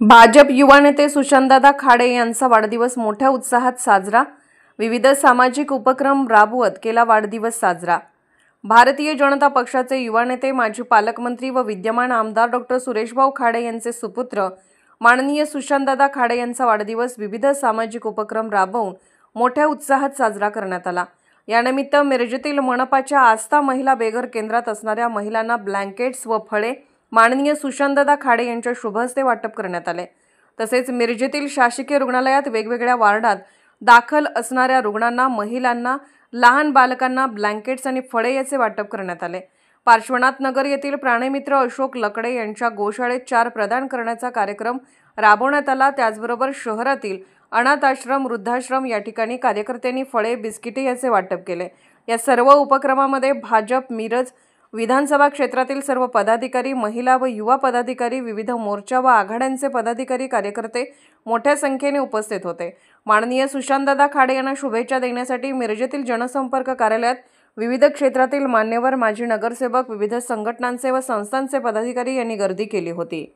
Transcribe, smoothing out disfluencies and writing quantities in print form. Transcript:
भाजप युवा नेते सुशांतदादा खाडे यांचा वाढदिवस मोठ्या उत्साहात साजरा। विविध सामाजिक उपक्रम राबवत केला वाढदिवस साजरा। भारतीय जनता पक्षाचे युवा नेते, माजी पालकमंत्री व विद्यमान आमदार डॉ. सुरेशभाऊ खाडे यांचे सुपुत्र माननीय सुशांतदादा खाडे यांचा वाढदिवस विविध सामाजिक उपक्रम राबवून मोठ्या उत्साहात साजरा करण्यात आला। यानिमित्त मिरजेतील मनपाच्या आस्था महिला बेघर केंद्रात असणाऱ्या महिलांना ब्लँकेट्स व फळे माननीय सुशांतदादा खाडे यांच्या शुभ हस्ते वाटप करण्यात आले। तसेच मिरजेतील शासकीय रुग्णालयात वेगवेगळ्या वार्डात दाखल असणाऱ्या रुग्णांना, महिलांना, लहान बालकांना ब्लँकेट्स आणि फळे याचे वाटप करण्यात आले। पार्श्वनाथ नगर येथील प्राणीमित्र अशोक लकडे यांच्या गोशाळेत 4 प्रदान करण्याचा कार्यक्रम राबवण्यात आला। त्याचबरोबर शहरातील अनाथ आश्रम, वृद्धाश्रम या ठिकाणी कार्यकर्त्यांनी फळे, बिस्किटे याचे वाटप केले। या सर्व उपक्रमामध्ये भाजप मिरज विधानसभा क्षेत्रातील सर्व पदाधिकारी, महिला व युवा पदाधिकारी, विविध मोर्चा व आघाड्यांचे पदाधिकारी, कार्यकर्ते मोठ्या संख्येने उपस्थित होते। माननीय सुशांतदादा खाडे यांना शुभेच्छा देण्यासाठी मिरजेतील जनसंपर्क कार्यालयात विविध क्षेत्रातील मान्यवर, माजी नगरसेवक, विविध संघटनांचे व संस्थांचे पदाधिकारी यांनी गर्दी केली होती।